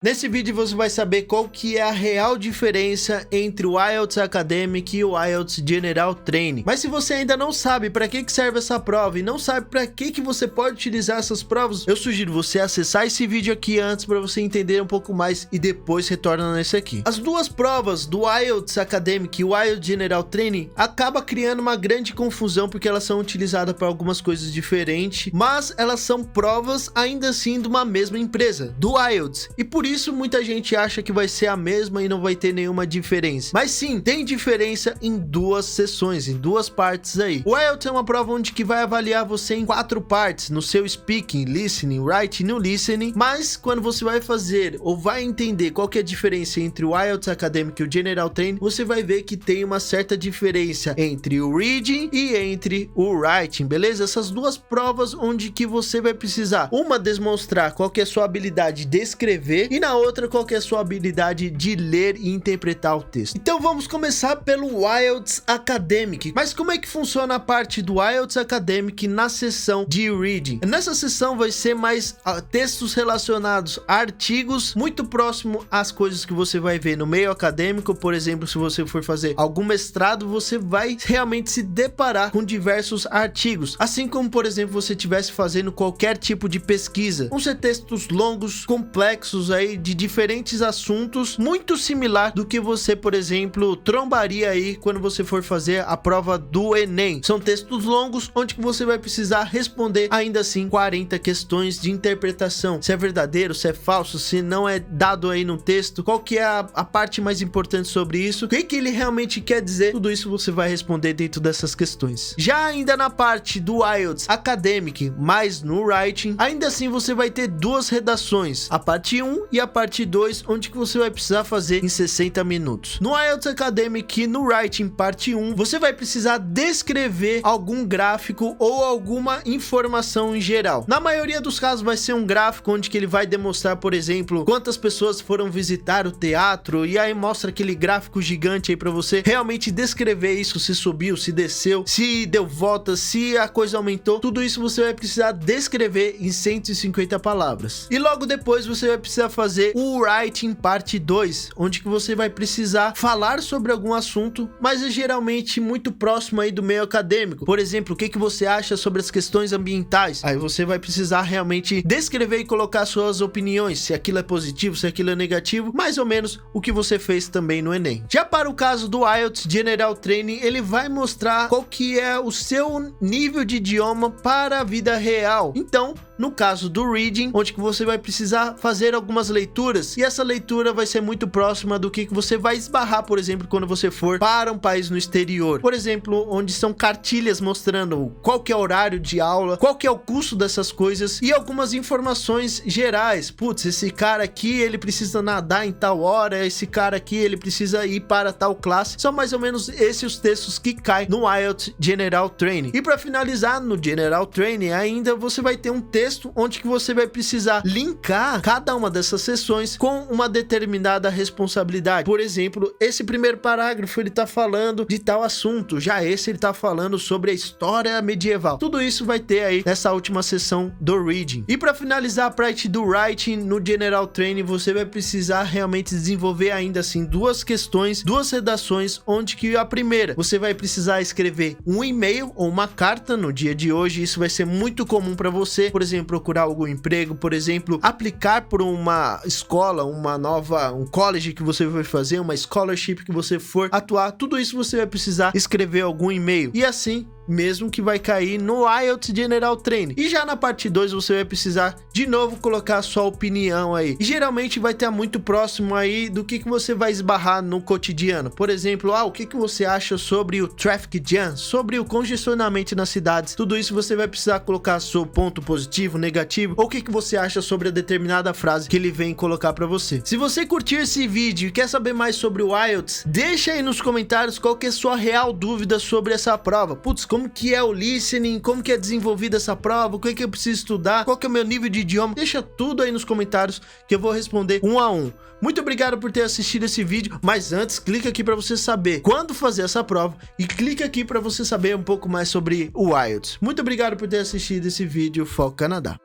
Nesse vídeo você vai saber qual que é a real diferença entre o IELTS Academic e o IELTS General Training. Mas se você ainda não sabe para que serve essa prova e não sabe para que você pode utilizar essas provas, eu sugiro você acessar esse vídeo aqui antes para você entender um pouco mais e depois retorna nesse aqui. As duas provas do IELTS Academic e o IELTS General Training acaba criando uma grande confusão porque elas são utilizadas para algumas coisas diferentes, mas elas são provas ainda assim de uma mesma empresa, do IELTS, e por isso muita gente acha que vai ser a mesma e não vai ter nenhuma diferença. Mas sim, tem diferença em duas sessões, em duas partes aí. O IELTS é uma prova onde que vai avaliar você em 4 partes, no seu speaking, listening, writing e no listening, mas quando você vai fazer ou vai entender qual que é a diferença entre o IELTS Academic e o General Training, você vai ver que tem uma certa diferença entre o reading e entre o writing, beleza? Essas duas provas onde que você vai precisar uma demonstrar qual que é a sua habilidade de escrever e na outra qual que é a sua habilidade de ler e interpretar o texto. Então vamos começar pelo IELTS Academic. Mas como é que funciona a parte do IELTS Academic na sessão de reading? Nessa sessão vai ser mais textos relacionados a artigos, muito próximo às coisas que você vai ver no meio acadêmico. Por exemplo, se você for fazer algum mestrado, você vai realmente se deparar com diversos artigos, assim como, por exemplo, você estivesse fazendo qualquer tipo de pesquisa. Vão ser textos longos, complexos aí, de diferentes assuntos, muito similar do que você, por exemplo, trombaria aí quando você for fazer a prova do Enem. São textos longos onde que você vai precisar responder ainda assim 40 questões de interpretação, se é verdadeiro, se é falso, se não é dado aí no texto, qual que é a parte mais importante sobre isso, o que ele realmente quer dizer, tudo isso você vai responder dentro dessas questões. Já ainda na parte do IELTS Academic, mais no writing, ainda assim você vai ter duas redações, a parte 1 e a parte 2, onde que você vai precisar fazer em 60 minutos. No IELTS Academic e no Writing parte 1, você vai precisar descrever algum gráfico ou alguma informação em geral. Na maioria dos casos vai ser um gráfico onde que ele vai demonstrar, por exemplo, quantas pessoas foram visitar o teatro, e aí mostra aquele gráfico gigante aí para você realmente descrever isso, se subiu, se desceu, se deu volta, se a coisa aumentou. Tudo isso você vai precisar descrever em 150 palavras. E logo depois você vai precisar fazer o Writing parte 2, onde que você vai precisar falar sobre algum assunto, mas é geralmente muito próximo aí do meio acadêmico. Por exemplo, o que você acha sobre as questões ambientais? Aí você vai precisar realmente descrever e colocar suas opiniões, se aquilo é positivo, se aquilo é negativo, mais ou menos o que você fez também no Enem. Já para o caso do IELTS General Training, ele vai mostrar qual que é o seu nível de idioma para a vida real. Então, no caso do reading, onde que você vai precisar fazer algumas leituras, e essa leitura vai ser muito próxima do que você vai esbarrar, por exemplo, quando você for para um país no exterior. Por exemplo, onde são cartilhas mostrando qual que é o horário de aula, qual que é o custo dessas coisas e algumas informações gerais. Putz, esse cara aqui, ele precisa nadar em tal hora, esse cara aqui, ele precisa ir para tal classe. São mais ou menos esses os textos que caem no IELTS General Training. E para finalizar, no General Training ainda você vai ter um texto onde que você vai precisar linkar cada uma dessas sessões com uma determinada responsabilidade. Por exemplo, esse primeiro parágrafo ele tá falando de tal assunto, já esse ele tá falando sobre a história medieval. Tudo isso vai ter aí nessa última sessão do reading. E para finalizar a parte do writing no General Training, você vai precisar realmente desenvolver ainda assim duas questões, duas redações, onde que a primeira, você vai precisar escrever um e-mail ou uma carta. No dia de hoje isso vai ser muito comum para você, por exemplo, procurar algum emprego, por exemplo, aplicar por uma escola, um college que você vai fazer, uma scholarship que você for atuar, tudo isso você vai precisar escrever algum e-mail. E assim mesmo que vai cair no IELTS General Training. E já na parte 2 você vai precisar de novo colocar a sua opinião aí. E geralmente vai estar muito próximo aí do que você vai esbarrar no cotidiano. Por exemplo, o que você acha sobre o traffic jam, sobre o congestionamento nas cidades. Tudo isso você vai precisar colocar seu ponto positivo, negativo, ou o que você acha sobre a determinada frase que ele vem colocar para você. Se você curtir esse vídeo e quer saber mais sobre o IELTS, deixa aí nos comentários qual que é a sua real dúvida sobre essa prova. Putz, como que é o listening, como que é desenvolvida essa prova, o que é que eu preciso estudar, qual que é o meu nível de idioma. Deixa tudo aí nos comentários que eu vou responder um a um. Muito obrigado por ter assistido esse vídeo, mas antes clica aqui para você saber quando fazer essa prova e clica aqui para você saber um pouco mais sobre o IELTS. Muito obrigado por ter assistido esse vídeo. Foco Canadá.